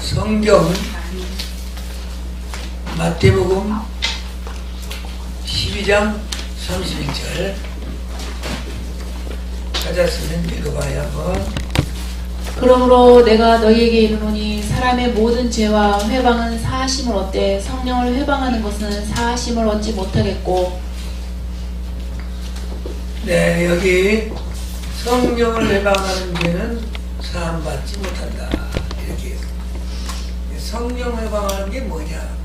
성경 마태복음 12장 31절 찾았으면 읽어봐야 한번. 그러므로 내가 너희에게 이르노니 사람의 모든 죄와 회방은 사하심을 얻되 성령을 회방하는 것은 사하심을 얻지 못하겠고. 네, 여기 성령을 회방하는 죄는 사함받지 못한다 이렇게. 성령 회방하는 게 뭐냐?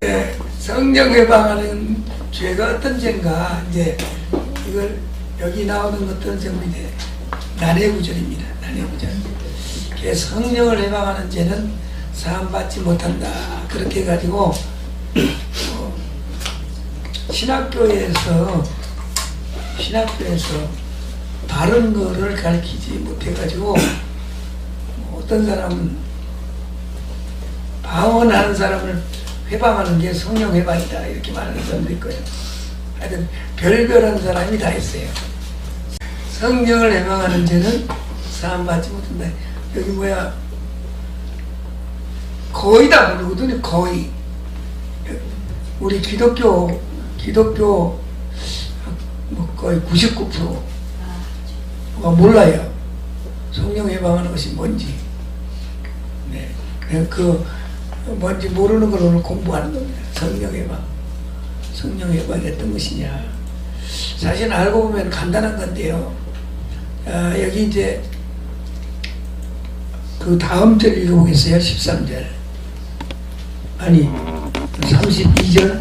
네, 성령 회방하는 죄가 어떤 죄인가? 이제 이걸 여기 나오는 어떤 제목인데 난해구절입니다. 난해구절. 성령을 해방하는 죄는 사함받지 못한다. 그렇게 해가지고 신학교에서 바른 거를 가르치지 못해가지고 어떤 사람은 방언하는 사람을 회방하는 게 성령 회방이다 이렇게 말하는 사람도 있고요. 하여튼 별별한 사람이 다 있어요. 성령을 회방하는 죄는 사함받지 못한다. 여기 뭐야, 거의 다 모르거든요. 거의 우리 기독교 뭐 거의 99%가 몰라요. 성령 회방하는 것이 뭔지. 네, 그 뭔지 모르는 걸 오늘 공부하는 겁니다. 성령 회방. 성령 회방이 어떤 것이냐. 사실 알고 보면 간단한 건데요. 여기 이제 그 다음 절 읽어보겠어요. 13절. 아니 32절.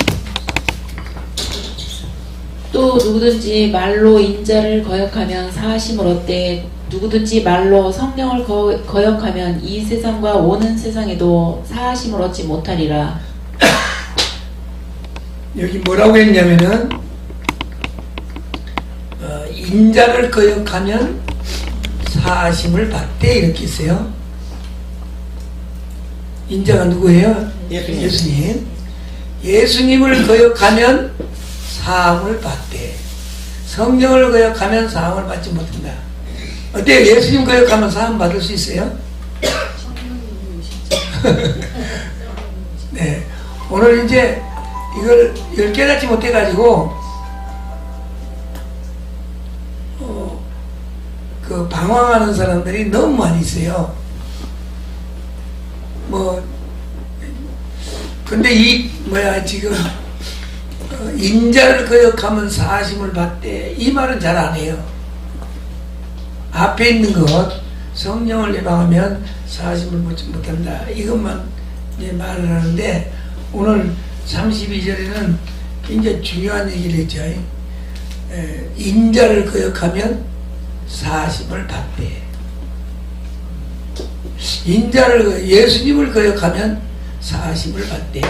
또 누구든지 말로 인자를 거역하면 사하심을 얻되 누구든지 말로 성령을 거역하면 이 세상과 오는 세상에도 사하심을 얻지 못하리라. 여기 뭐라고 했냐면은 인자를 거역하면 사하심을 받되 이렇게 있어요. 인자가 누구예요? 예수님. 예수님을 거역하면 사함을 받되 성령을 거역하면 사함을 받지 못한다. 어때요? 예수님 거역하면 사함 받을 수 있어요? 네. 오늘 이제 이걸 깨닫지 못해가지고 그 방황하는 사람들이 너무 많이 있어요. 근데 지금 인자를 거역하면 사하심을 받되 이 말은 잘 안 해요. 앞에 있는 것 성령을 회방하면 사하심을 받지 못한다 이것만 이제 말을 하는데 오늘 32절에는 굉장히 중요한 얘기를 했죠. 인자를 거역하면 사하심을 받되 예수님을 거역하면 사하심을 받되.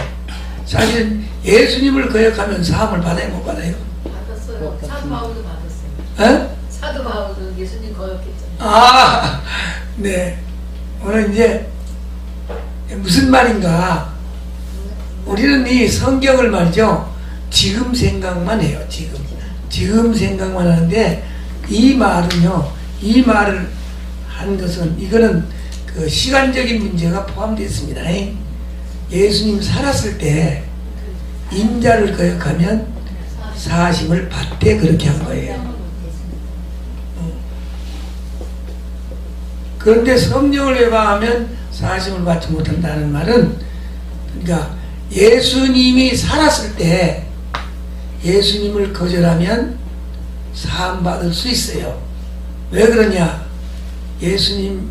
사실 예수님을 거역하면 사함을 받아요, 못 받아요? 받았어요. 사도 바울도 받았어요. 사도 바울도 예수님 거역했잖아요. 네. 오늘 이제 무슨 말인가? 우리는 이 성경을 말이죠, 지금 생각만 해요. 지금 생각만 하는데 이 말은요, 이 말을 한 것은 이거는 그 시간적인 문제가 포함되어 있습니다. 예수님 살았을 때 인자를 거역하면 사하심을 받되 그렇게 한 거예요. 그런데 성령을 회방하면 사하심을 받지 못한다는 말은, 그러니까 예수님이 살았을 때 예수님을 거절하면 사함 받을 수 있어요. 왜 그러냐? 예수님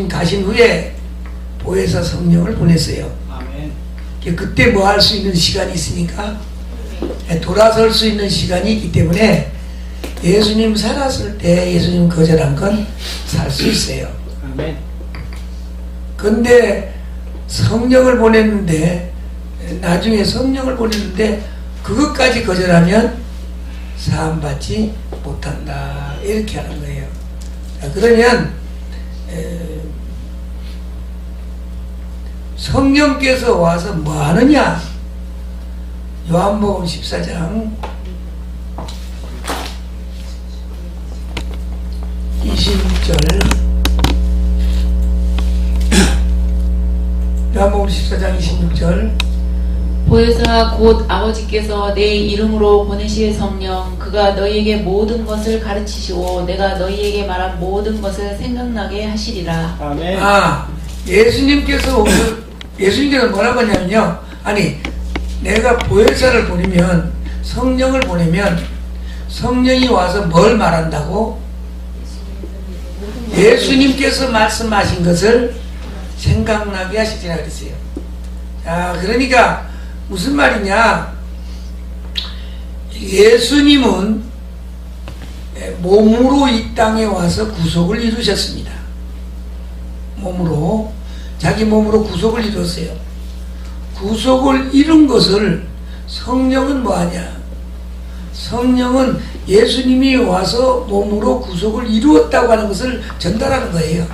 가신 후에 보혜사 성령을 보냈어요. 아멘. 그때 뭐 할 수 있는 시간이 있으니까 돌아설 수 있는 시간이 있기 때문에 예수님 살았을 때 예수님 거절한 건 살 수 있어요. 아멘. 근데 성령을 보냈는데, 나중에 성령을 보냈는데 그것까지 거절하면 사함받지 못한다 이렇게 하는 거예요. 그러면 성령께서 와서 뭐 하느냐? 요한복음 14장 26절. 요한복음 14장 26절. 보혜사 곧 아버지께서 내 이름으로 보내실 성령 그가 너희에게 모든 것을 가르치시고 내가 너희에게 말한 모든 것을 생각나게 하시리라. 아멘. 예수님께서 뭐라고 하냐면요, 아니 내가 보혜사를 보내면, 성령을 보내면 성령이 와서 뭘 말한다고? 예수님께서 말씀하신 것을 생각나게 하시리라 그랬어요. 자, 그러니까 무슨 말이냐, 예수님은 몸으로 이 땅에 와서 구속을 이루셨습니다. 몸으로, 자기 몸으로 구속을 이뤘어요. 구속을 이룬 것을 성령은 뭐하냐, 성령은 예수님이 와서 몸으로 구속을 이루었다고 하는 것을 전달하는 거예요.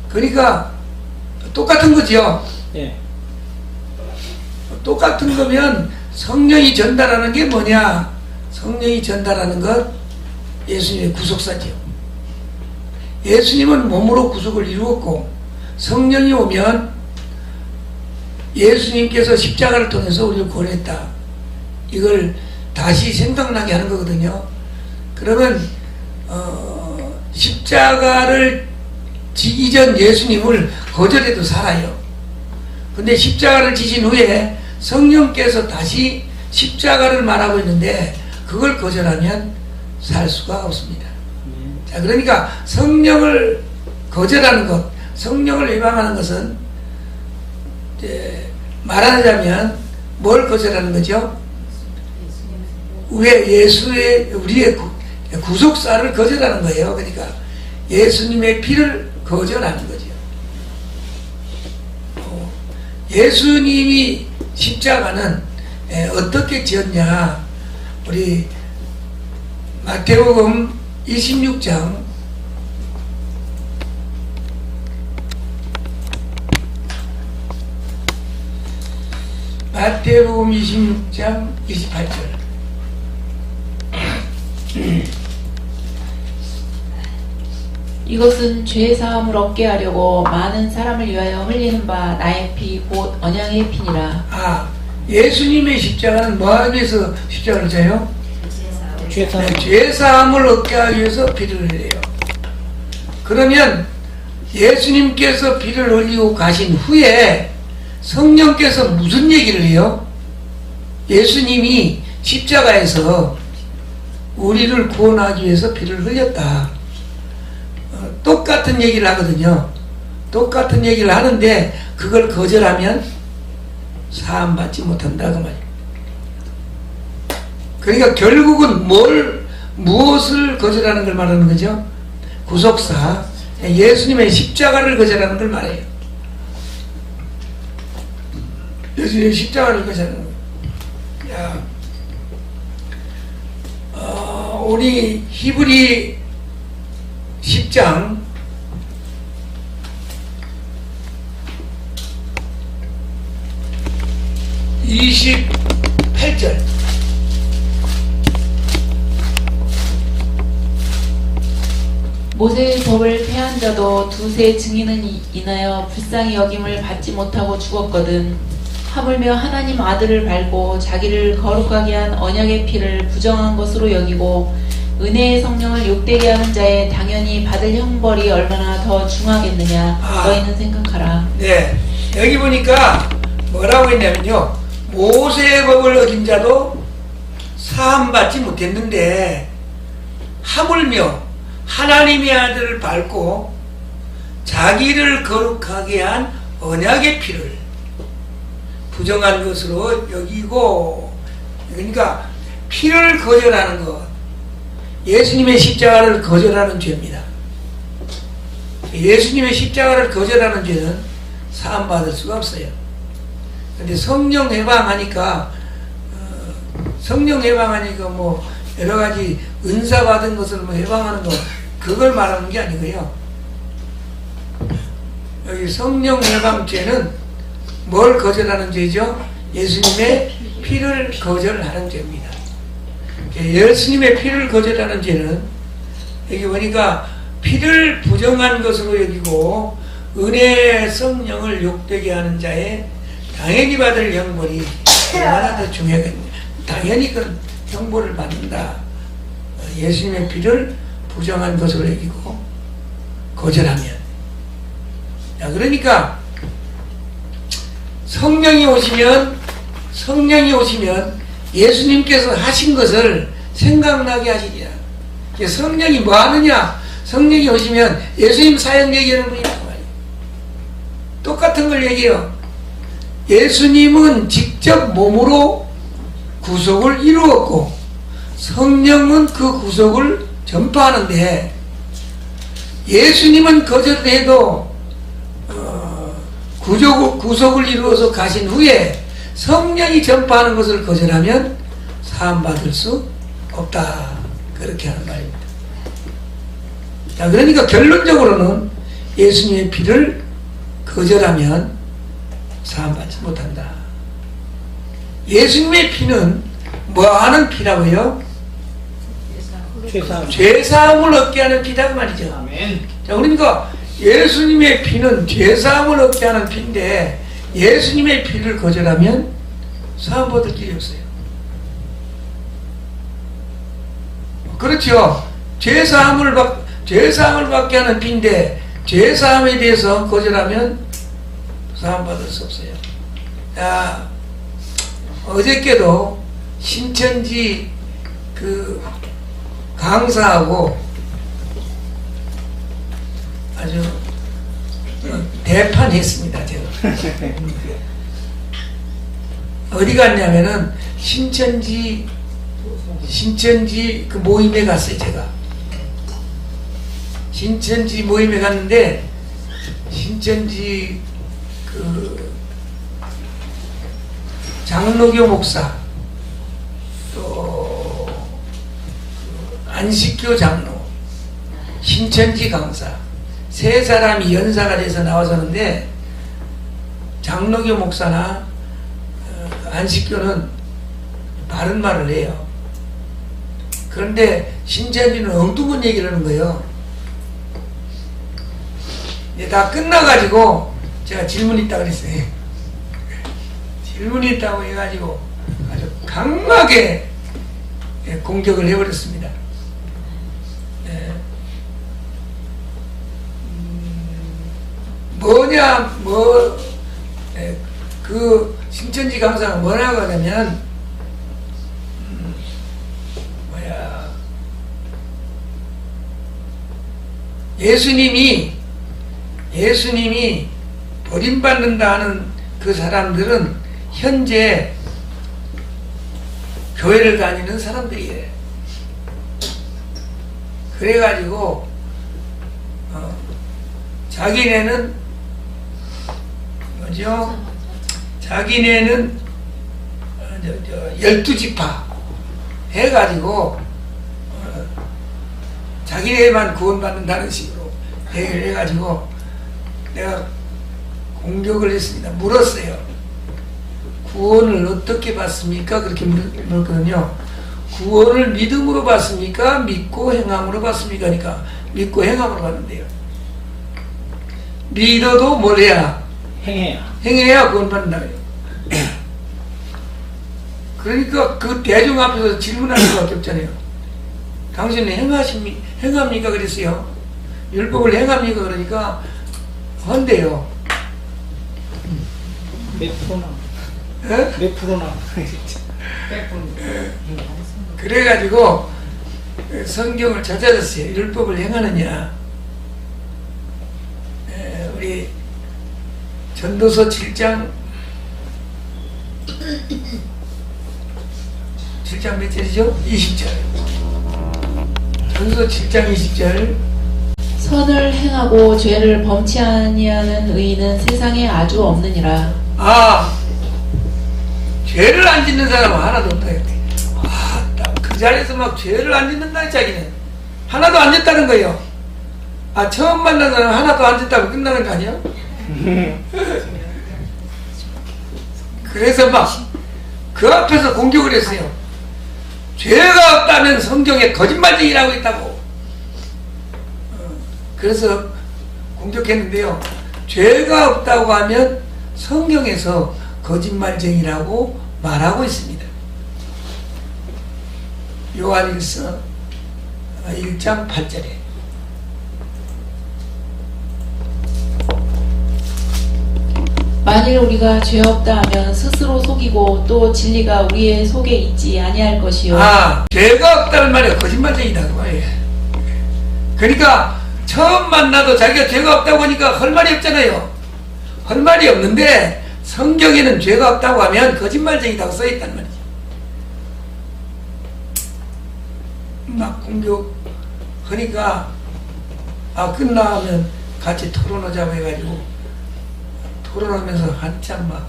그러니까 똑같은 거죠. 예. 똑같은 거면 성령이 전달하는 게 뭐냐? 성령이 전달하는 것, 예수님의 구속사죠. 예수님은 몸으로 구속을 이루었고, 성령이 오면 예수님께서 십자가를 통해서 우리를 구원했다, 이걸 다시 생각나게 하는 거거든요. 그러면 십자가를 지기 전 예수님을 거절해도 살아요. 근데 십자가를 지신 후에 성령께서 다시 십자가를 말하고 있는데 그걸 거절하면 살 수가 없습니다. 자, 그러니까 성령을 거절하는 것, 성령을 외방하는 것은 이제 말하자면 뭘 거절하는 거죠? 우리의 구속사를 거절하는 거예요. 그러니까 예수님의 피를 거절하는 거죠. 예수님이 십자가는 어떻게 지었냐, 우리 마태복음 26장 마태복음 26장 28절. 이것은 죄 사함을 얻게 하려고 많은 사람을 위하여 흘리는 바 나의 피 곧 언약의 피니라. 예수님의 십자가는 뭐 하기 위해서 십자가를 져요? 죄 사함을 얻게 하기 위해서 피를 흘려요. 그러면 예수님께서 피를 흘리고 가신 후에 성령께서 무슨 얘기를 해요? 예수님이 십자가에서 우리를 구원하기 위해서 피를 흘렸다, 똑같은 얘기를 하거든요. 똑같은 얘기를 하는데 그걸 거절하면 사함받지 못한다, 그 말이에요. 그러니까 결국은 무엇을 거절하는 걸 말하는 거죠? 구속사, 예수님의 십자가를 거절하는 걸 말해요. 예수님의 십자가를 거절하는 거예요. 우리 히브리 10장 28절. 모세의 법을 폐한 자도 두세 증인을 인하여 불쌍히 여김을 받지 못하고 죽었거든. 하물며 하나님 아들을 밟고 자기를 거룩하게 한 언약의 피를 부정한 것으로 여기고 은혜의 성령을 욕되게 하는 자의 당연히 받을 형벌이 얼마나 더 중하겠느냐. 너희는 생각하라. 네, 여기 보니까 뭐라고 했냐면요, 모세의 법을 어긴 자도 사함받지 못했는데 하물며 하나님의 아들을 밟고 자기를 거룩하게 한 언약의 피를 부정한 것으로 여기고, 그러니까 피를 거절하는 것, 예수님의 십자가를 거절하는 죄입니다. 예수님의 십자가를 거절하는 죄는 사함받을 수가 없어요. 근데 성령 해방하니까 뭐 여러가지 은사 받은 것을 뭐 해방하는 거, 그걸 말하는 게 아니고요. 여기 성령 해방죄는 뭘 거절하는 죄죠? 예수님의 피를 거절하는 죄입니다. 예수님의 피를 거절하는 죄는 여기 보니까 피를 부정한 것으로 여기고 은혜의 성령을 욕되게 하는 자의 당연히 받을 형벌이 얼마나 더 중요하겠냐. 당연히 그 형벌을 받는다. 예수님의 피를 부정한 것으로 여기고 거절하면. 자, 그러니까 성령이 오시면 예수님께서 하신 것을 생각나게 하시리라. 성령이 뭐 하느냐? 성령이 오시면 예수님 사역 얘기하는 분이란 말이에요. 똑같은 걸 얘기해요. 예수님은 직접 몸으로 구속을 이루었고 성령은 그 구속을 전파하는데 예수님은 거절해도 구속을 이루어서 가신 후에 성령이 전파하는 것을 거절하면 사함받을 수 없다. 그렇게 하는 말입니다. 자, 그러니까 결론적으로는 예수님의 피를 거절하면 사함받지 못한다. 예수님의 피는 뭐 하는 피라고요? 죄사함을 얻게 하는 피다 그 말이죠. 아멘. 자, 그러니까 예수님의 피는 죄사함을 얻게 하는 피인데 예수님의 피를 거절하면 사함받을 길이 없어요. 그렇죠. 죄사함을 받게 하는 피인데 죄사함에 대해서 거절하면 사함받을 수 없어요. 자, 어저께도 신천지 그 강사하고 아주 대판했습니다. 제가 어디 갔냐면은 신천지 그 모임에 갔어요. 제가 신천지 모임에 갔는데 신천지 그 장로교 목사 또 안식교 장로 신천지 강사 세 사람이 연사가 돼서 나와서는데 장로교 목사나 안식교는 바른 말을 해요. 그런데 신천지는 엉뚱한 얘기를 하는 거예요. 이제 다 끝나가지고 제가 질문이 있다고 그랬어요. 질문이 있다고 해가지고 아주 강하게 공격을 해버렸습니다. 그 신천지 강사가 뭐라고 하냐면 예수님이 버림받는다 하는 그 사람들은 현재 교회를 다니는 사람들이에요. 그래가지고 자기네는 뭐죠? 자기네는 12지파 해가지고 자기네만 구원받는다는 식으로 얘기를 해가지고 내가 공격을 했습니다. 물었어요. 구원을 어떻게 받습니까? 그렇게 물었거든요. 구원을 믿음으로 받습니까? 믿고 행함으로 받습니까? 그러니까 믿고 행함으로 받는데요. 믿어도 뭘 해야? 행해야 구원 받는다고요. 그러니까 그 대중 앞에서 질문하는 수밖에 없잖아요. 당신은 행합니까? 그랬어요. 율법을 행합니까? 그러니까 헌대요. 몇 프로나? 에? 몇 프로나? 그래가지고 성경을 찾아줬어요. 율법을 행하느냐? 우리 전도서 7장 몇 절이죠? 20절. 전도서 7장 20절. 선을 행하고 죄를 범치 아니하는 의인은 세상에 아주 없느니라. 죄를 안 짓는 사람은 하나도 없다. 그 자리에서 막 죄를 안 짓는다 자기는 하나도 안 짓다는 거예요. 처음 만난 사람 하나도 안 짓다고 끝나는 거 아니에요? 그래서 막 그 앞에서 공격을 했어요. 죄가 없다면 성경에 거짓말쟁이라고 있다고. 그래서 공격했는데요. 죄가 없다고 하면 성경에서 거짓말쟁이라고 말하고 있습니다. 요한일서 1장 8절에 만일 우리가 죄 없다 하면 스스로 속이고 또 진리가 우리의 속에 있지 아니할 것이요. 죄가 없다는 말이 거짓말쟁이다 그 말이에요. 그러니까 처음 만나도 자기가 죄가 없다고 하니까 할 말이 없잖아요. 할 말이 없는데 성경에는 죄가 없다고 하면 거짓말쟁이라고 써있단 말이죠. 막 공격하니까 끝나면 같이 토론하자고 해가지고 토론하면서 한참 막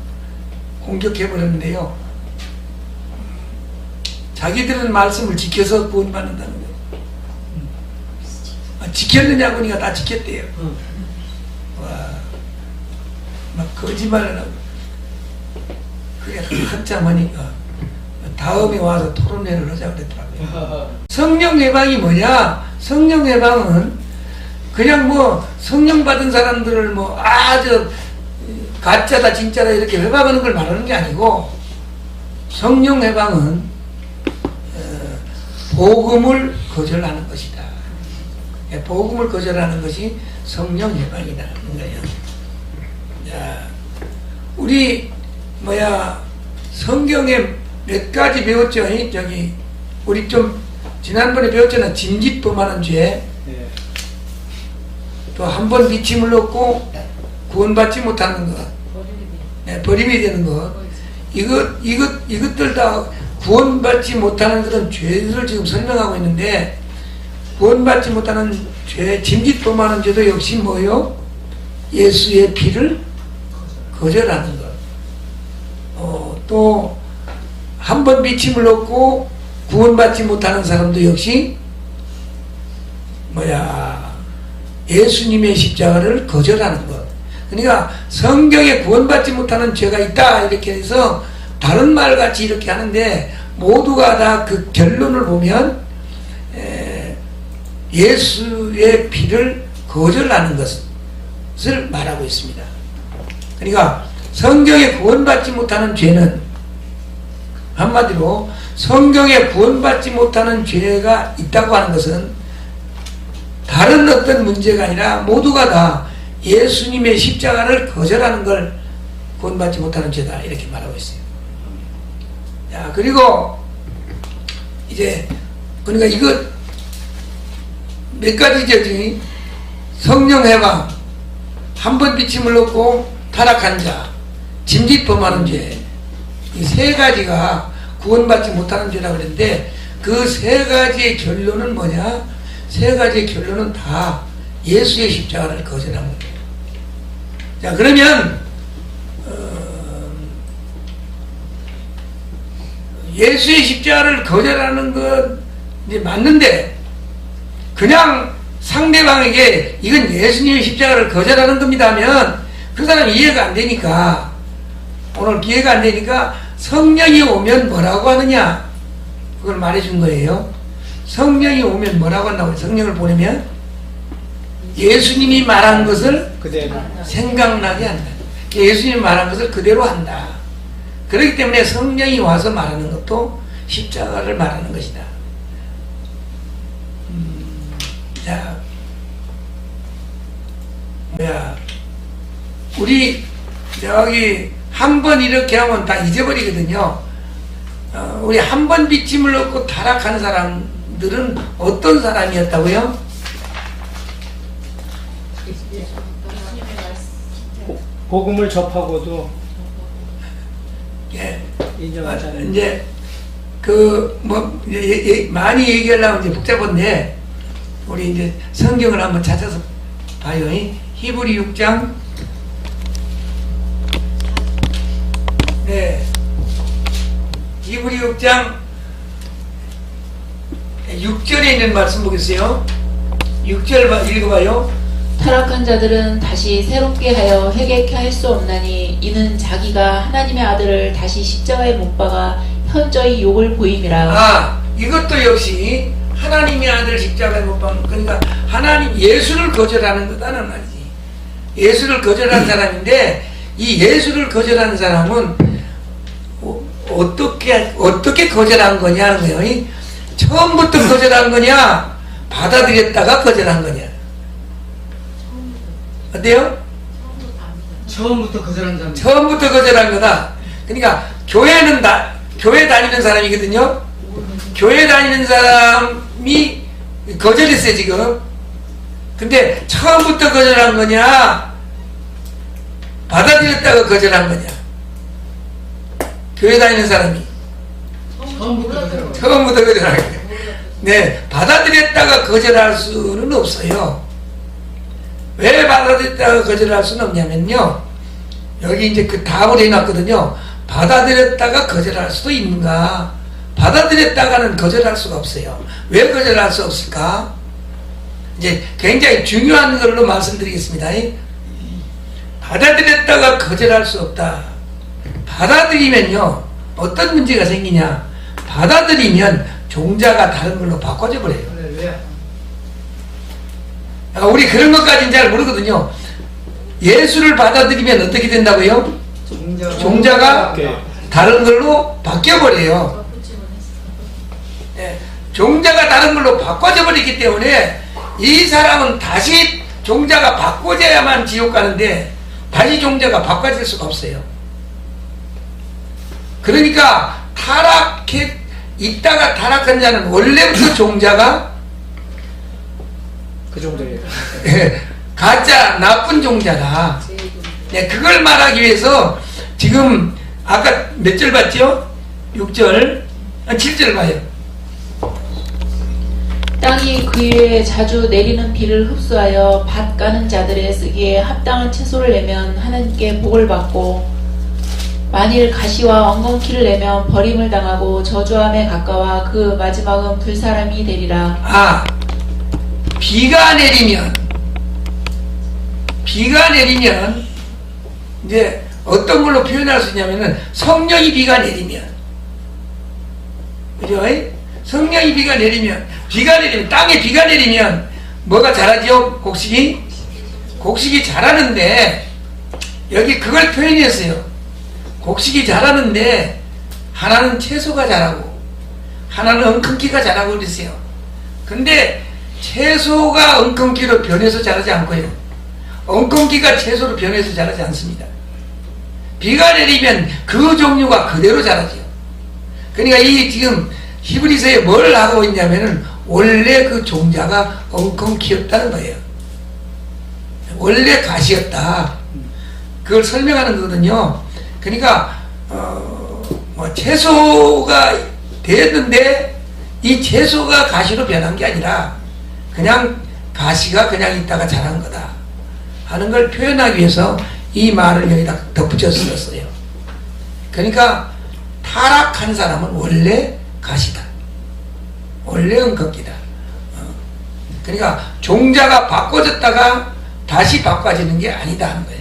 공격해버렸는데요. 자기들은 말씀을 지켜서 구원받는다는 거예요. 지켰느냐고 하니까 다 지켰대요. 막 거짓말을 하고. 그래 한참 하니까 다음에 와서 토론회를 하자고 그랬더라고요. 성령 예방이 뭐냐? 성령 예방은 그냥 뭐 성령 받은 사람들을 뭐 아주 가짜다 진짜다 이렇게 회방하는 걸 말하는 게 아니고, 성령 회방은 복음을 거절하는 것이다. 복음을 거절하는 것이 성령 회방이라는 거예요. 자, 우리 성경에 몇 가지 배웠죠? 저기 우리 좀 지난번에 배웠잖아. 짐짓범하는 죄. 또 한 번 미침을 얻고 구원받지 못하는 것, 버림이 되는 것, 이것들 다 구원받지 못하는 그런 죄를 지금 설명하고 있는데, 구원받지 못하는 죄, 짐짓범하는 죄도 역시 뭐요? 예수의 피를 거절하는 것. 또 한 번 미침을 얻고 구원받지 못하는 사람도 역시 예수님의 십자가를 거절하는 것. 그러니까 성경에 구원받지 못하는 죄가 있다 이렇게 해서 다른 말같이 이렇게 하는데, 모두가 다 그 결론을 보면 예수의 피를 거절하는 것을 말하고 있습니다. 그러니까 성경에 구원받지 못하는 죄는, 한마디로 성경에 구원받지 못하는 죄가 있다고 하는 것은 다른 어떤 문제가 아니라 모두가 다 예수님의 십자가를 거절하는 걸 구원받지 못하는 죄다 이렇게 말하고 있어요. 자, 그리고 이제 그러니까 이거 몇 가지죠. 성령 해방, 한 번 비침을 얻고 타락한 자, 짐짓범하는 죄, 이 세 가지가 구원받지 못하는 죄라고 그랬는데, 그 세 가지의 결론은 뭐냐? 세 가지의 결론은 다 예수의 십자가를 거절한 거예요. 자, 그러면 예수의 십자가를 거절하는 건 이제 맞는데, 그냥 상대방에게 이건 예수님의 십자가를 거절하는 겁니다 하면 그 사람이 이해가 안 되니까, 오늘 이해가 안 되니까 성령이 오면 뭐라고 하느냐, 그걸 말해준 거예요. 성령이 오면 뭐라고 한다고? 성령을 보내면 예수님이 말한 것을 그대로 생각나게 한다. 예수님이 말한 것을 그대로 한다. 그렇기 때문에 성령이 와서 말하는 것도 십자가를 말하는 것이다. 자, 우리 여기 한 번 이렇게 하면 다 잊어버리거든요. 우리 한 번 비침을 얻고 타락한 사람들은 어떤 사람이었다고요? 복음을 접하고도 인정하잖아요. 이제 많이 얘기하려면 이제 복잡한데, 우리 이제 성경을 한번 찾아서 봐요. 히브리 6장. 히브리 6장 6절에 있는 말씀 보겠어요. 6절 읽어봐요. 타락한 자들은 다시 새롭게 하여 회개케 할 수 없나니 이는 자기가 하나님의 아들을 다시 십자가에 못 박아 현저히 욕을 보임이라. 이것도 역시 하나님의 아들 십자가에 못 박는, 그러니까 하나님 예수를 거절하는 거다는 말이지. 예수를 거절한 사람인데 이 예수를 거절한 사람은 어떻게 거절한 거냐 하는 거예요. 처음부터 거절한 거냐, 받아들였다가 거절한 거냐. 어때요? 처음부터 거절한 사람. 처음부터 거절한 거다. 그러니까 교회 다니는 사람이거든요. 교회 다니는 사람이 거절했어요 지금. 근데 처음부터 거절한 거냐, 받아들였다가 거절한 거냐. 교회 다니는 사람이 처음부터 거절한 거냐. 네, 받아들였다가 거절할 수는 없어요. 왜 받아들였다가 거절할 수는 없냐면요, 여기 이제 그 답을 해놨거든요. 받아들였다가 거절할 수도 있는가? 받아들였다가는 거절할 수가 없어요. 왜 거절할 수 없을까? 이제 굉장히 중요한 걸로 말씀드리겠습니다. 받아들였다가 거절할 수 없다. 받아들이면요, 어떤 문제가 생기냐? 받아들이면 종자가 다른 걸로 바꿔져 버려요. 우리 그런 것까지는 잘 모르거든요. 예수를 받아들이면 어떻게 된다고요? 종자가 다른 걸로 바뀌어버려요. 네, 종자가 다른 걸로 바꿔져 버리기 때문에 이 사람은 다시 종자가 바꿔져야만 지옥 가는데 다시 종자가 바꿔질 수가 없어요. 그러니까 있다가 타락한 자는 원래부터 종자가 그 정도예요. 가짜 나쁜 종자다. 네, 그걸 말하기 위해서 지금 아까 몇 절 봤죠? 6절, 7절 봐요. 땅이 그 일에 자주 내리는 비를 흡수하여 밭 가는 자들의 쓰기에 합당한 채소를 내면 하나님께 복을 받고, 만일 가시와 엉겅퀴를 내면 버림을 당하고 저주함에 가까워 그 마지막은 불사람이 되리라. 비가 내리면 이제 어떤 걸로 표현할 수 있냐면은 성령이 비가 내리면, 그죠? 성령이 비가 내리면 땅에 비가 내리면 뭐가 자라죠? 곡식이 자라는데, 여기 그걸 표현했어요. 곡식이 자라는데 하나는 채소가 자라고 하나는 엉겅퀴가 자라고 그랬어요. 근데 채소가 엉겅퀴로 변해서 자라지 않고요, 엉겅퀴가 채소로 변해서 자라지 않습니다. 비가 내리면 그 종류가 그대로 자라죠. 그러니까 이 지금 히브리서에 뭘 하고 있냐면은 원래 그 종자가 엉겅퀴였다는 거예요. 원래 가시였다. 그걸 설명하는 거거든요. 그러니까 채소가 되었는데 이 채소가 가시로 변한 게 아니라 그냥 가시가 그냥 있다가 자란 거다 하는 걸 표현하기 위해서 이 말을 여기다 덧붙여 썼어요. 그러니까 타락한 사람은 원래 가시다, 원래 엉겅퀴다. 그러니까 종자가 바꿔졌다가 다시 바꿔지는 게 아니다 하는 거예요.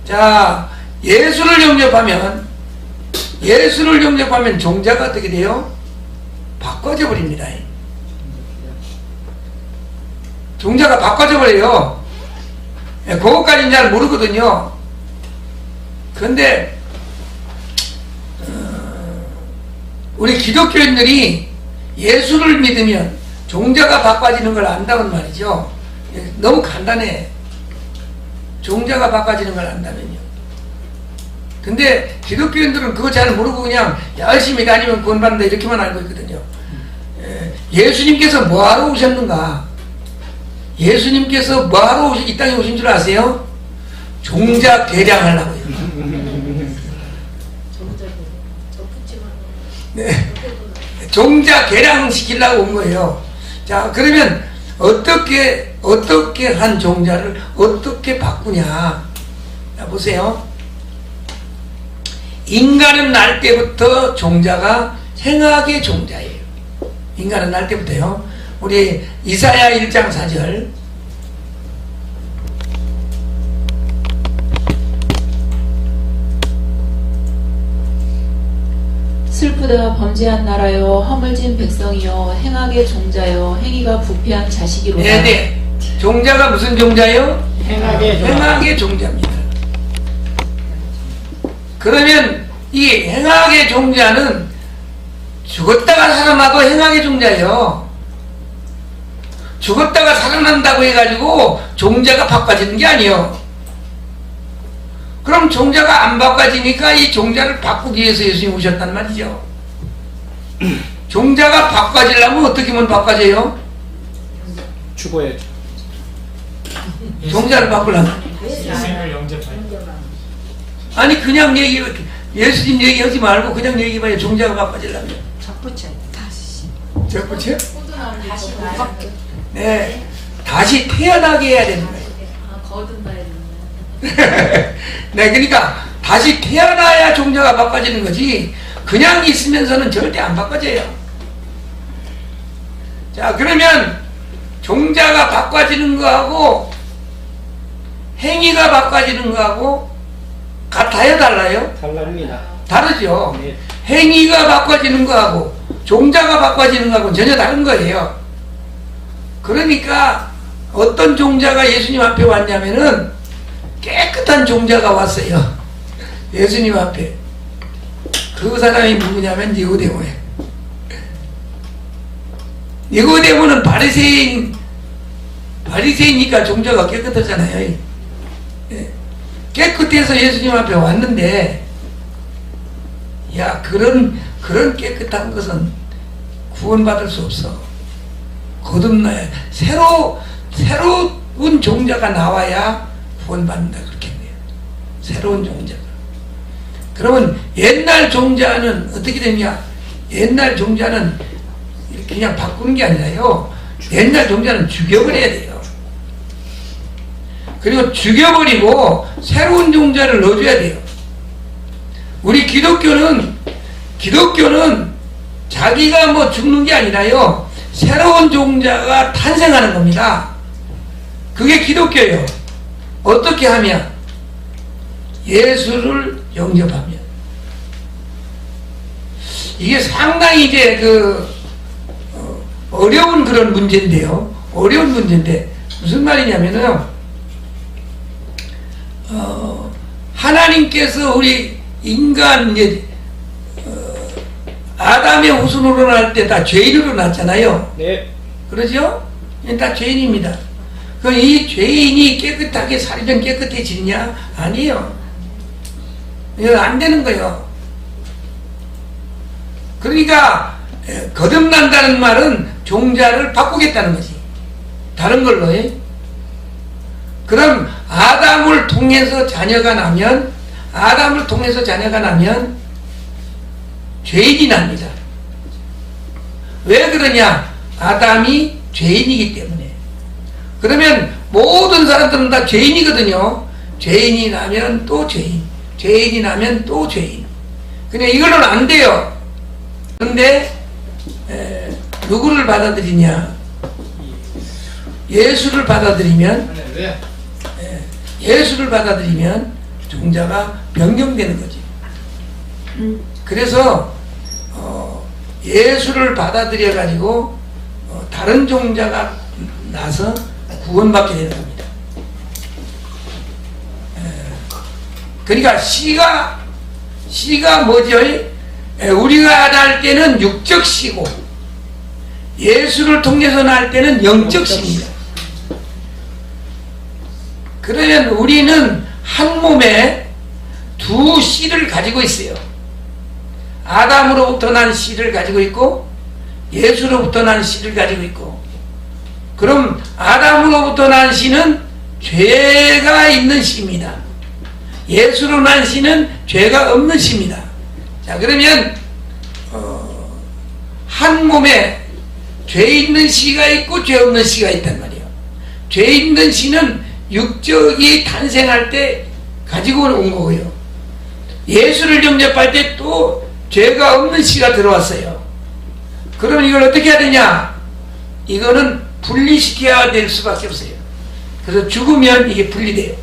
자, 예수를 영접하면 종자가 어떻게 돼요? 바꿔져 버립니다. 종자가 바꿔져 버려요. 그것까지는 잘 모르거든요. 그런데 우리 기독교인들이 예수를 믿으면 종자가 바꿔지는 걸 안다는 말이죠. 너무 간단해. 종자가 바꿔지는 걸 안다면요. 근데 기독교인들은 그거 잘 모르고 그냥 열심히 다니면 구원받는다 이렇게만 알고 있거든요. 예수님께서 뭐하러 오셨는가? 예수님께서 뭐하러 이 땅에 오신 줄 아세요? 종자 개량하려고요. 네. 종자 개량시키려고 온 거예요. 자, 그러면 어떻게 한 종자를 어떻게 바꾸냐? 자, 보세요. 인간은 날 때부터 종자가 행악의 종자예요. 인간은 날 때부터요. 우리 이사야 1장 4절. 슬프다 범죄한 나라요 허물진 백성이요 행악의 종자요 행위가 부패한 자식이로다. 네네. 종자가 무슨 종자요? 행악의 행악의 종자입니다. 그러면 이 행악의 종자는 죽었다가 살아나도 행악의 종자예요. 죽었다가 살아난다고 해가지고 종자가 바꿔지는 게 아니에요. 그럼 종자가 안 바꿔지니까 이 종자를 바꾸기 위해서 예수님이 오셨단 말이죠. 종자가 바꿔지려면 어떻게 하면 바꿔져요? 죽어야죠. 종자를 바꾸려면 예수님을 영접하여 아니 그냥 예수님 얘기하지 말고 그냥 얘기해봐요. 종자가 바꿔지려면 적붙여요. 다시. 적붙여? 호두나무 다시 와요. 네, 다시 태어나게 해야 되는 거예요. 거듭나야 되는 네, 그러니까 다시 태어나야 종자가 바꿔지는 거지 그냥 있으면서는 절대 안 바꿔져요. 자, 그러면 종자가 바꿔지는 거하고 행위가 바꿔지는 거하고 같아요, 달라요? 달랍니다. 다르죠. 네. 행위가 바꿔지는 거하고 종자가 바꿔지는 거하고는 전혀 다른 거예요. 그러니까 어떤 종자가 예수님 앞에 왔냐면은 깨끗한 종자가 왔어요. 예수님 앞에. 그 사람이 누구냐면 니고데모예요. 니고데모는 바리새인이니까 종자가 깨끗하잖아요. 예. 깨끗해서 예수님 앞에 왔는데, 야, 그런 깨끗한 것은 구원받을 수 없어. 거듭나야, 새로운 종자가 나와야 구원받는다, 그렇게 해요. 새로운 종자가. 그러면 옛날 종자는 어떻게 되냐? 옛날 종자는 그냥 바꾸는 게 아니라요. 옛날 종자는 죽여버려야 돼요. 그리고 죽여버리고 새로운 종자를 넣어줘야 돼요. 우리 기독교는 자기가 뭐 죽는 게 아니라요. 새로운 종자가 탄생하는 겁니다. 그게 기독교예요. 어떻게 하면? 예수를 영접하면. 이게 상당히 이제 어려운 그런 문제인데요. 어려운 문제인데 무슨 말이냐면요. 하나님께서 우리 인간 이제 아담의 후손으로 날 때 다 죄인으로 났잖아요. 네. 그러죠? 다 죄인입니다. 그럼 이 죄인이 깨끗하게 살면 깨끗해지냐? 아니에요. 이거 안 되는 거예요. 그러니까 거듭난다는 말은 종자를 바꾸겠다는 거지. 다른 걸로. 그럼 아담을 통해서 자녀가 나면 죄인이 납니다. 왜 그러냐? 아담이 죄인이기 때문에. 그러면 모든 사람들은 다 죄인이거든요. 죄인이 나면 또 죄인, 죄인이 나면 또 죄인. 그냥 이걸로는 안 돼요. 그런데 누구를 받아들이냐? 예수를 받아들이면 종자가 변경되는 거지. 그래서 예수를 받아들여 가지고 다른 종자가 나서 구원받게 되는 겁니다. 그러니까 씨가 뭐죠? 우리가 날 때는 육적 씨고 예수를 통해서 날 때는 영적 씨입니다. 그러면 우리는 한 몸에 두 씨를 가지고 있어요. 아담으로부터 난 씨를 가지고 있고 예수로부터 난 씨를 가지고 있고. 그럼 아담으로부터 난 씨는 죄가 있는 씨입니다. 예수로 난 씨는 죄가 없는 씨입니다. 자, 그러면 한 몸에 죄 있는 씨가 있고 죄 없는 씨가 있단 말이에요. 죄 있는 씨는 육적이 탄생할 때 가지고 온 거고요. 예수를 영접할 때 또 죄가 없는 씨가 들어왔어요. 그러면 이걸 어떻게 해야 되냐? 이거는 분리시켜야 될 수밖에 없어요. 그래서 죽으면 이게 분리돼요.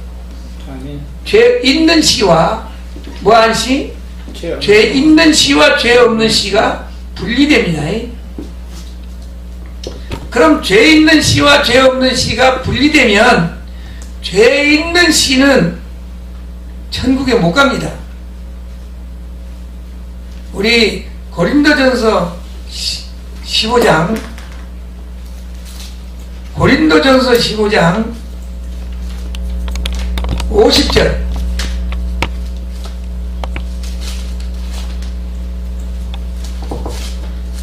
아멘. 죄 있는 씨와 뭐한 씨? 죄 있는 시와 죄 없는 시가 분리됩니다. 그럼 죄 있는 시와 죄 없는 시가 분리되면 죄 있는 시는 천국에 못 갑니다. 우리 고린도전서 15장 고린도전서 15장 50절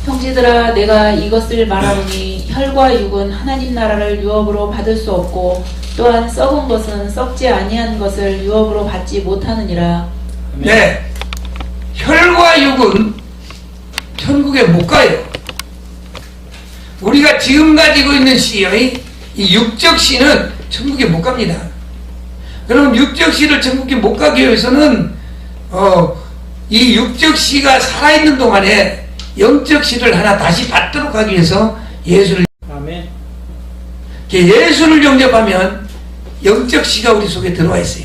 형제들아 내가 이것을 말하노니 혈과 육은 하나님 나라를 유업으로 받을 수 없고 또한 썩은 것은 썩지 아니한 것을 유업으로 받지 못하느니라. 네, 혈과 육은 천국에 못 가요. 우리가 지금 가지고 있는 씨의 이 육적 씨는 천국에 못 갑니다. 그럼 육적 씨를 천국에 못 가기 위해서는 이 육적 씨가 살아있는 동안에 영적 씨를 하나 다시 받도록 하기 위해서 예수를 아멘. 예수를 영접하면 영적 씨가 우리 속에 들어와 있어요.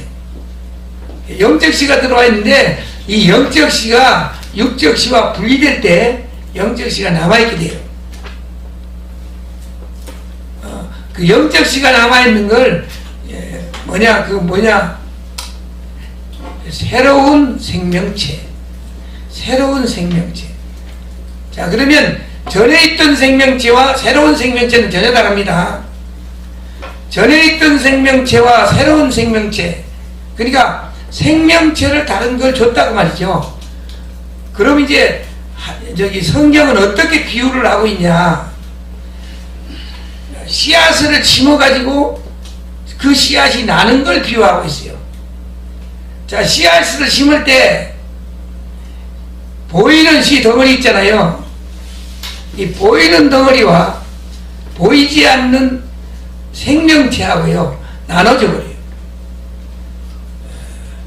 영적 씨가 들어와 있는데 이 영적 씨가 육적 씨와 분리될 때 영적 씨가 남아있게 돼요. 그 영적 씨가 남아있는 걸 새로운 생명체. 자, 그러면 전에 있던 생명체와 새로운 생명체는 전혀 다릅니다. 전에 있던 생명체와 새로운 생명체, 그러니까 생명체를 다른 걸 줬다고 말이죠. 그럼 이제 성경은 어떻게 비유를 하고 있냐? 씨앗을 심어가지고 그 씨앗이 나는 걸 비유하고 있어요. 자, 씨앗을 심을 때 보이는 씨 덩어리 있잖아요. 이 보이는 덩어리와 보이지 않는 생명체하고요 나눠져 버려요.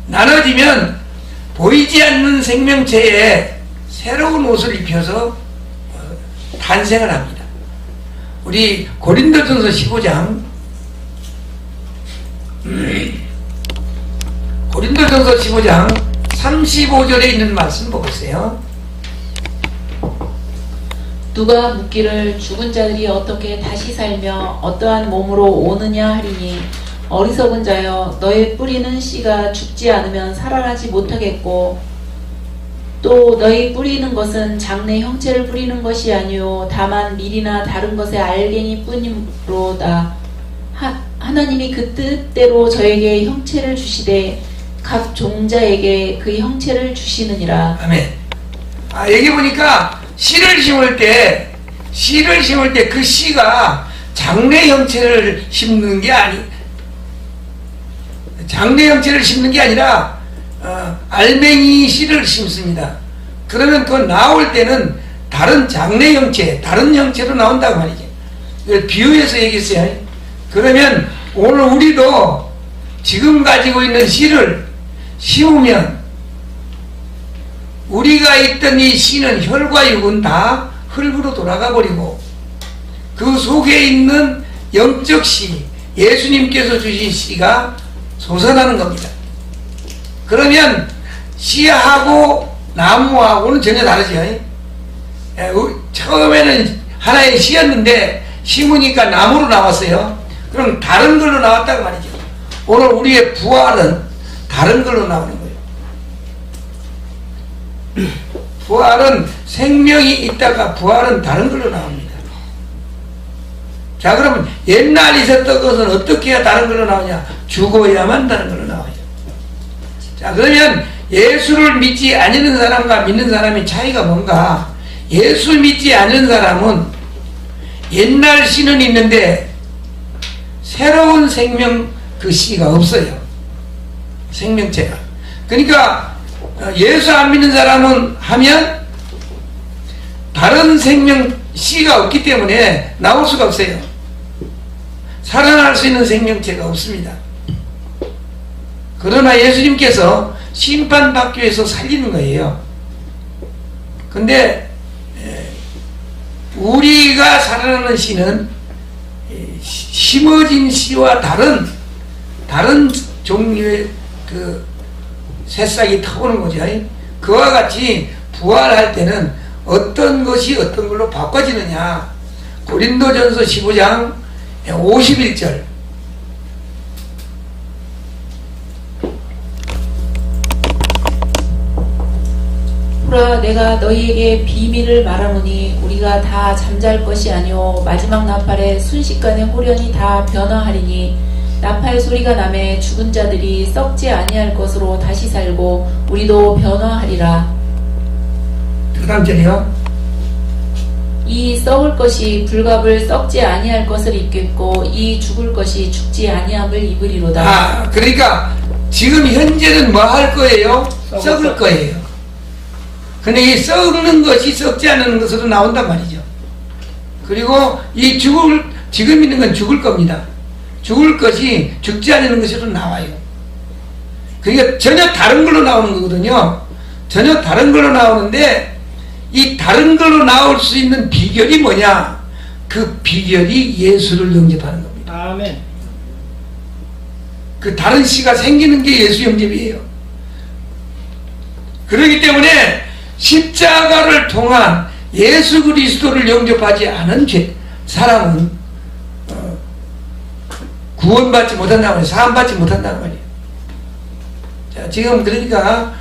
나눠지면 보이지 않는 생명체에 새로운 옷을 입혀서 탄생을 합니다. 우리 고린도전서 15장 고린도전서 15장 35절에 있는 말씀 보세요. 누가 묻기를 죽은 자들이 어떻게 다시 살며 어떠한 몸으로 오느냐 하리니 어리석은 자여 너의 뿌리는 씨가 죽지 않으면 살아나지 못하겠고 또 너희 뿌리는 것은 장래 형체를 뿌리는 것이 아니요 다만 밀이나 다른 것의 알갱이 뿐이로다. 하나님이 그 뜻대로 저에게 형체를 주시되 각 종자에게 그 형체를 주시느니라. 아멘. 여기 보니까 씨를 심을 때 그 씨가 장래 형체를 심는 게 아니라 알맹이 씨를 심습니다. 그러면 그 나올 때는 다른 장래 형체, 다른 형체로 나온다고 말이죠. 이걸 비유해서 얘기했어요. 그러면 오늘 우리도 지금 가지고 있는 씨를 심으면 우리가 있던 이 씨는 혈과 육은 다 흙으로 돌아가 버리고 그 속에 있는 영적 씨, 예수님께서 주신 씨가 솟아나는 겁니다. 그러면 씨하고 나무하고는 전혀 다르죠. 처음에는 하나의 씨였는데 심으니까 나무로 나왔어요. 그럼 다른 걸로 나왔다고 말이죠. 오늘 우리의 부활은 다른 걸로 나오는 거예요. 부활은 생명이 있다가 부활은 다른 걸로 나옵니다. 자, 그러면 옛날 있었던 것은 어떻게 해야 다른 걸로 나오냐? 죽어야만 다른 걸로 나와요. 자, 그러면 예수를 믿지 않는 사람과 믿는 사람의 차이가 뭔가? 예수 믿지 않는 사람은 옛날 씨는 있는데 새로운 생명 그 씨가 없어요. 생명체가. 그러니까 예수 안 믿는 사람은 하면 다른 생명 씨가 없기 때문에 나올 수가 없어요. 살아날 수 있는 생명체가 없습니다. 그러나 예수님께서 심판받기 위해서 살리는 거예요. 근데 우리가 살아나는 씨는 심어진 씨와 다른 종류의 그 새싹이 타오는 거죠. 그와 같이 부활할 때는 어떤 것이 어떤 걸로 바꿔지느냐. 고린도전서 15장 51절. 보라 내가 너희에게 비밀을 말하노니 우리가 다 잠잘 것이 아니오 마지막 나팔에 순식간에 호련히 다 변화하리니 나팔 소리가 나매 죽은 자들이 썩지 아니할 것으로 다시 살고 우리도 변화하리라. 그 다음 절이요. 이 썩을 것이 불갑을 썩지 아니할 것을 입겠고 이 죽을 것이 죽지 아니함을 입으리로다. 아, 그러니까 지금 현재는 뭐 할 거예요? 썩을 거예요. 근데 이 썩는 것이 썩지 않는 것으로 나온단 말이죠. 그리고 이 지금 있는 건 죽을 겁니다. 죽을 것이 죽지 않는 것으로 나와요. 그러니까 전혀 다른 걸로 나오는 거거든요. 전혀 다른 걸로 나오는데 이 다른 걸로 나올 수 있는 비결이 뭐냐? 그 비결이 예수를 영접하는 겁니다. 아멘. 그 다른 씨가 생기는 게 예수 영접이에요. 그렇기 때문에 십자가를 통한 예수 그리스도를 영접하지 않은 사람은 구원받지 못한다는 말이에요. 사함받지 못한다는 말이에요. 자, 지금 그러니까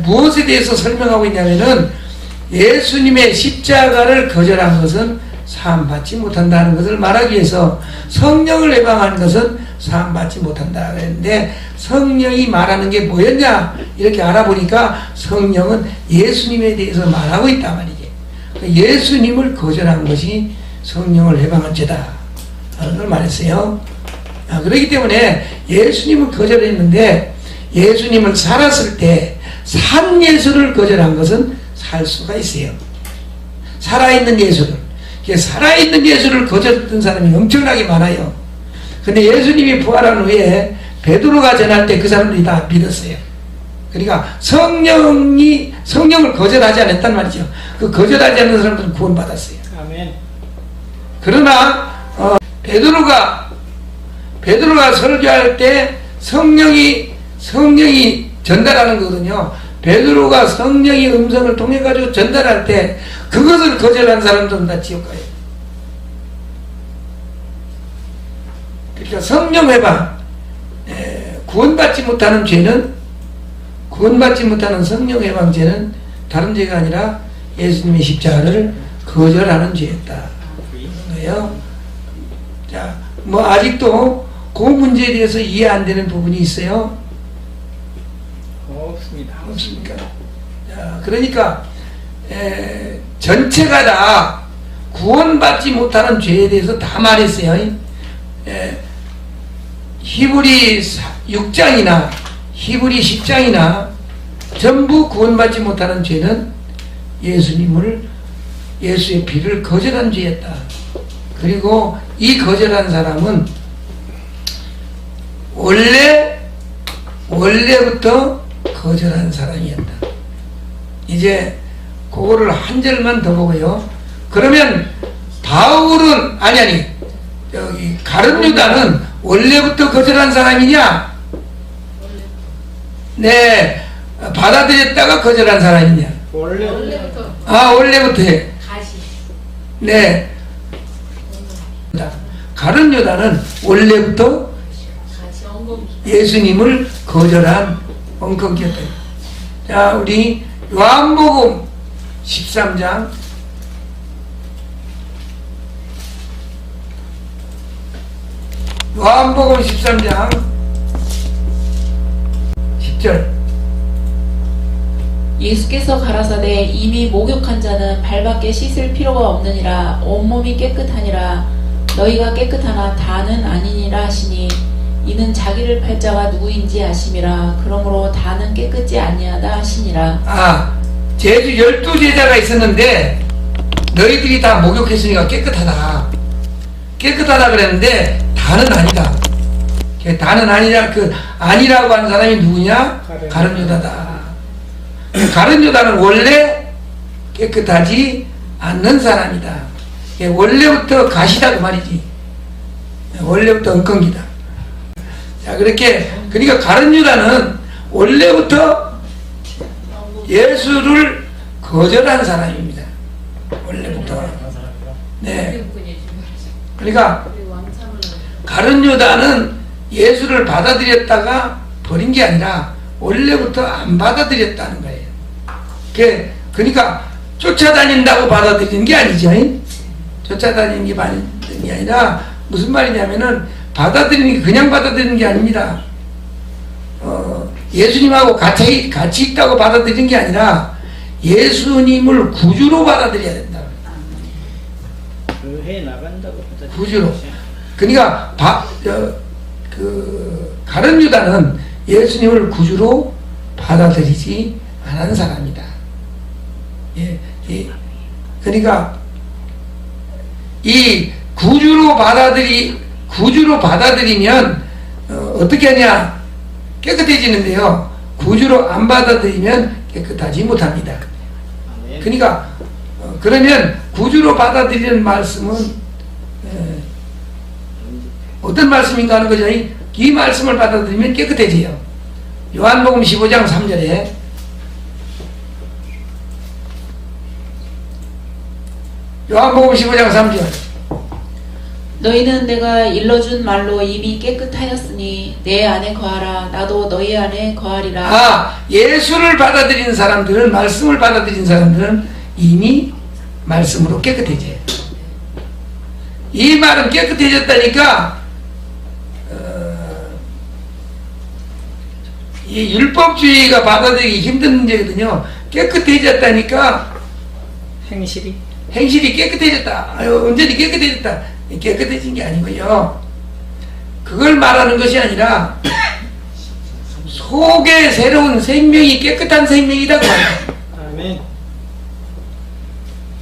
무엇에 대해서 설명하고 있냐면은 예수님의 십자가를 거절한 것은 사함받지 못한다는 것을 말하기 위해서 성령을 해방하는 것은 사함받지 못한다 그랬는데 성령이 말하는 게 뭐였냐 이렇게 알아보니까 성령은 예수님에 대해서 말하고 있단 말이지. 예수님을 거절한 것이 성령을 해방한 죄다 라는 걸 말했어요. 그렇기 때문에 예수님을 거절했는데 예수님은 살았을 때 산 예수를 거절한 것은 살 수가 있어요. 살아있는 예수를. 살아있는 예수를 거절했던 사람이 엄청나게 많아요. 근데 예수님이 부활한 후에 베드로가 전할 때 그 사람들이 다 믿었어요. 그러니까 성령을 거절하지 않았단 말이죠. 그 거절하지 않는 사람들은 구원받았어요. 아멘. 그러나 베드로가 설교할 때 성령이 전달하는 거거든요. 베드로가 성령의 음성을 통해 가지고 전달할 때 그것을 거절한 사람들은 다 지옥 가요. 그러니까 성령 해방, 구원받지 못하는 죄는, 구원받지 못하는 성령 해방죄는 다른 죄가 아니라 예수님의 십자가를 거절하는 죄였다. 그런 거예요. 자, 뭐 아직도 그 문제에 대해서 이해 안 되는 부분이 있어요? 없습니다. 없습니까? 자, 그러니까 전체가 다 구원받지 못하는 죄에 대해서 다 말했어요. 히브리 6장이나 히브리 10장이나 전부 구원받지 못하는 죄는 예수의 피를 거절한 죄였다. 그리고 이 거절한 사람은 원래부터 거절한 사람이었다. 이제 그거를 한 절만 더 보고요. 그러면 바울은 여기 가룟 유다는 원래부터 거절한 사람이냐? 네, 받아들였다가 거절한 사람이냐? 원래부터 원래부터 해. 다시 네. 가룟 유다는 원래부터 다시 엉금 예수님을 거절한 엉겅기였다. 자, 우리 요한복음 13장 요한복음 13장 10절. 예수께서 가라사대 이미 목욕한 자는 발밖에 씻을 필요가 없느니라 온몸이 깨끗하니라 너희가 깨끗하나 다는 아니니라 하시니 이는 자기를 팔 자가 누구인지 아심이라 그러므로 다는 깨끗지 아니하다 하시니라. 제주 12제자가 있었는데 너희들이 다 목욕했으니까 깨끗하다 그랬는데 다는 아니다. 다는 아니라 아니라고 하는 사람이 누구냐? 가룟 유다다. 가룟 유다는 원래 깨끗하지 않는 사람이다. 원래부터 가시다 그 말이지. 원래부터 엉겅기다. 자, 그러니까 가룟 유다는 원래부터 예수를 거절한 사람입니다. 원래부터. 네. 그러니까 가룟 유다는 예수를 받아들였다가 버린 게 아니라 원래부터 안 받아들였다는 거예요. 그러니까 쫓아다닌다고 받아들이는 게 아니죠. 쫓아다니는 게 아니라 무슨 말이냐면은 받아들이는 게 그냥 받아들이는 게 아닙니다. 예수님하고 같이 있다고 받아들이는 게 아니라 예수님을 구주로 받아들여야 된다. 그 해 나간다고 구주로. 그러니까 가룟 유다는 예수님을 구주로 받아들이지 않은 사람이다. 그러니까 이 구주로 받아들이면 어떻게 하냐? 깨끗해지는데요. 구주로 안 받아들이면 깨끗하지 못합니다. 그러니까 그러면 구주로 받아들이는 말씀은 어떤 말씀인가 하는 거죠. 이 말씀을 받아들이면 깨끗해져요. 요한복음 15장 3절에 요한복음 15장 3절 너희는 내가 일러준 말로 이미 깨끗하였으니 내 안에 거하라. 나도 너희 안에 거하리라. 예수를 받아들이는 사람들은, 말씀을 받아들이는 사람들은 이미 말씀으로 깨끗해져요. 이 말은 깨끗해졌다니까 이 율법주의가 받아들이기 힘든 문제거든요. 깨끗해졌다니까 행실이 깨끗해졌다. 언제니 깨끗해졌다. 깨끗해진 게 아니고요. 그걸 말하는 것이 아니라 속에 새로운 생명이 깨끗한 생명이라고 합니다. 아멘.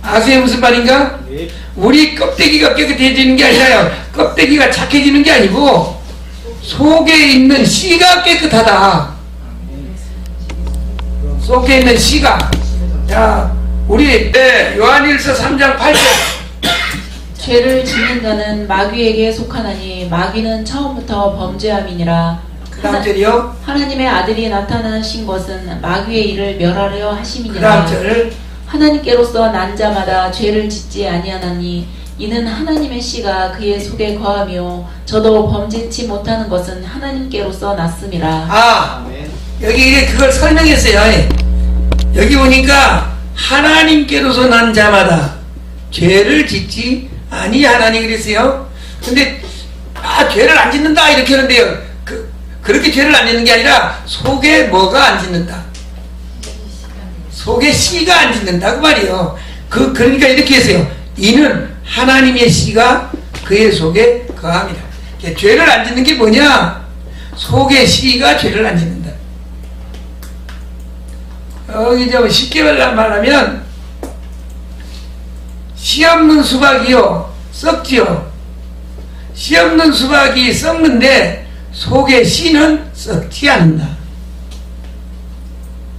아세요 무슨 말인가? 네. 우리 껍데기가 깨끗해지는 게 아니라요. 껍데기가 착해지는 게 아니고 속에 있는 씨가 깨끗하다. 속에 있는 씨가. 자, 우리 요한일서 3장 8절. 죄를 짓는 자는 마귀에게 속하나니 마귀는 처음부터 범죄함이니라. 그 다음 절이요. 하나님의 아들이 나타나신 것은 마귀의 일을 멸하려 그 하심이니라. 다음 절. 하나님께로서 난 자마다 죄를 짓지 아니하나니 이는 하나님의 씨가 그의 속에 거하며 저도 범죄치 못하는 것은 하나님께로서 났음이라. 여기 그걸 설명했어요. 여기 보니까 하나님께로서 난 자마다 죄를 짓지 아니하나니 그랬어요. 근데 죄를 안 짓는다 이렇게 하는데요. 그렇게 죄를 안 짓는 게 아니라 속에 뭐가 안 짓는다. 속에 씨가 안 짓는다 그 말이에요. 그러니까 이렇게 했어요. 이는 하나님의 씨가 그의 속에 거합니다. 죄를 안 짓는 게 뭐냐? 속에 씨가 죄를 안 짓는다. 여기 좀 쉽게 말하면 씨 없는 수박이요 썩지요. 씨 없는 수박이 썩는데 속에 씨는 썩지 않는다.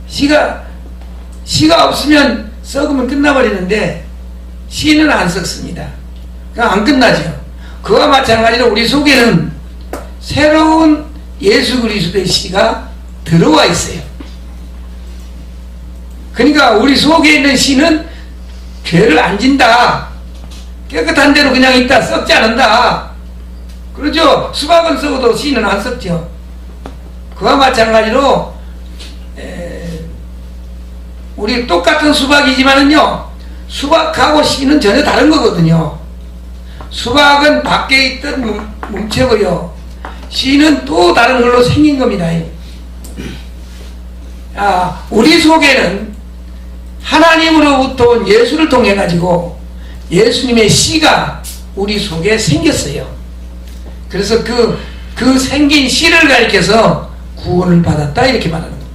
씨가 없으면 썩으면 끝나버리는데 씨는 안 썩습니다. 그러니까 안 끝나죠. 그와 마찬가지로 우리 속에는 새로운 예수 그리스도의 씨가 들어와 있어요. 그러니까 우리 속에 있는 씨는 죄를 안 진다. 깨끗한 대로 그냥 있다. 썩지 않는다. 그렇죠? 수박은 썩어도 씨는 안 썩죠. 그와 마찬가지로 우리 똑같은 수박이지만은요, 수박하고 씨는 전혀 다른 거거든요. 수박은 밖에 있던 뭉쳐고요, 씨는 또 다른 걸로 생긴 겁니다. 우리 속에는 하나님으로부터 온 예수를 통해 가지고 예수님의 씨가 우리 속에 생겼어요. 그래서 그 생긴 씨를 가리켜서 구원을 받았다 이렇게 말하는 겁니다.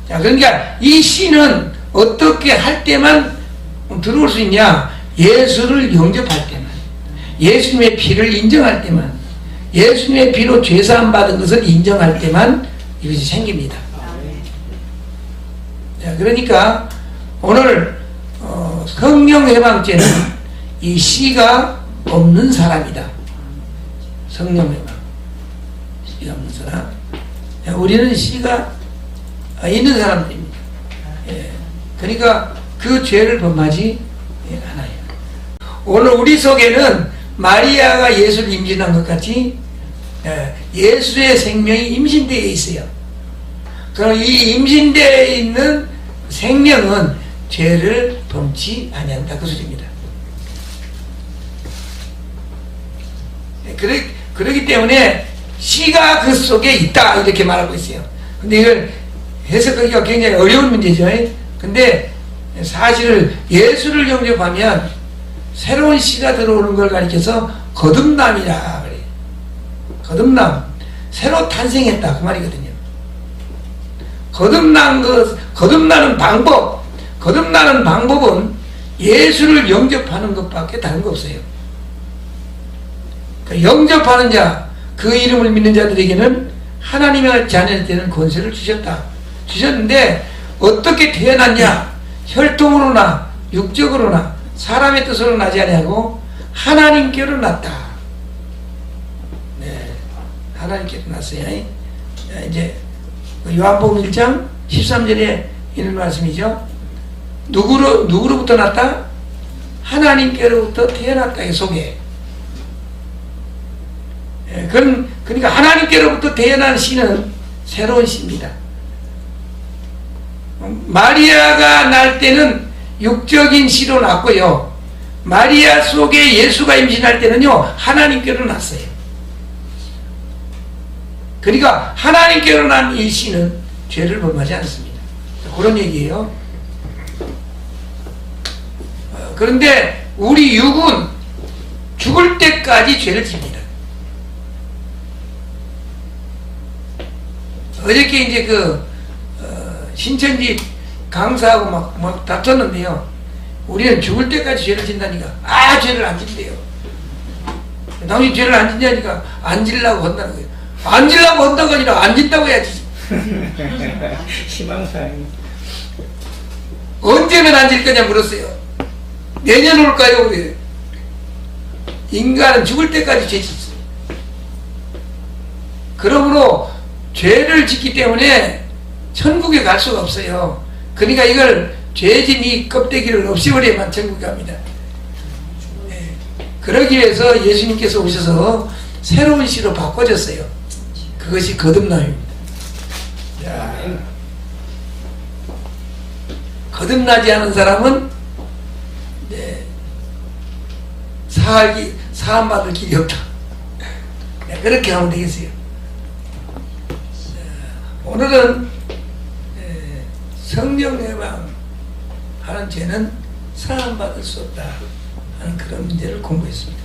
자, 그러니까 이 씨는 어떻게 할 때만 들어올 수 있냐? 예수를 영접할 때만, 예수님의 피를 인정할 때만, 예수님의 피로 죄사함 받은 것을 인정할 때만 이것이 생깁니다. 자, 그러니까 오늘 성령 해방죄는 이 씨가 없는 사람이다. 성령 해방 씨가 없는 사람. 자, 우리는 씨가 있는 사람들입니다. 예. 그러니까 그 죄를 범하지 않아요. 오늘 우리 속에는 마리아가 예수를 임신한 것 같이 예수의 생명이 임신되어 있어요. 그럼 이 임신되어 있는 생명은 죄를 범치 아니한다 그 소리입니다. 그렇기 때문에 씨가 그 속에 있다 이렇게 말하고 있어요. 근데 이걸 해석하기가 굉장히 어려운 문제죠. 근데 사실을 예수를 영접하면 새로운 씨가 들어오는 걸 가리켜서 거듭남이라 그래요. 거듭남, 새로 탄생했다 그 말이거든요. 거듭나는 방법은 예수를 영접하는 것밖에 다른 거 없어요. 그러니까 영접하는 자, 그 이름을 믿는 자들에게는 하나님의 자녀가 되는 권세를 주셨는데 어떻게 태어났냐? 혈통으로나 육적으로나 사람의 뜻으로 나지 아니하고 하나님께로 났다. 네, 하나님께로 났어요. 이제 요한복음 1장 13절에 있는 말씀이죠. 누구로부터 났다? 하나님께로부터 태어났다. 이 속에. 그러니까 하나님께로부터 태어난 씨는 새로운 씨입니다. 마리아가 날 때는 육적인 씨로 났고요. 마리아 속에 예수가 임신할 때는요, 하나님께로 났어요. 그러니까 하나님께로 난 이 씨는 죄를 범하지 않습니다. 그런 얘기예요. 그런데 우리 육은 죽을 때까지 죄를 집니다. 어저께 이제 신천지 강사하고 막 다퉜는데요. 우리는 죽을 때까지 죄를 진다니까. 죄를 안 진대요. 당연히 죄를 안 진다니까 안 지려고 한다는 거예요. 안 지려고 한다고 아니라 안 진다고 해야지. 희망사항. 언제는 안 질 거냐 물었어요. 내년 올까요? 그래요. 인간은 죽을 때까지 죄 짓어요. 그러므로 죄를 짓기 때문에 천국에 갈 수가 없어요. 그러니까 이걸 죄진 이 껍데기를 없애버려야만 천국에 갑니다. 네. 그러기 위해서 예수님께서 오셔서 새로운 씨로 바꿔줬어요. 그것이 거듭남입니다. 거듭나지 않은 사람은 사함받을 길이 없다. 그렇게 하면 되겠어요. 오늘은 성령 해방하는 죄는 사함받을 수 없다 하는 그런 문제를 공부했습니다.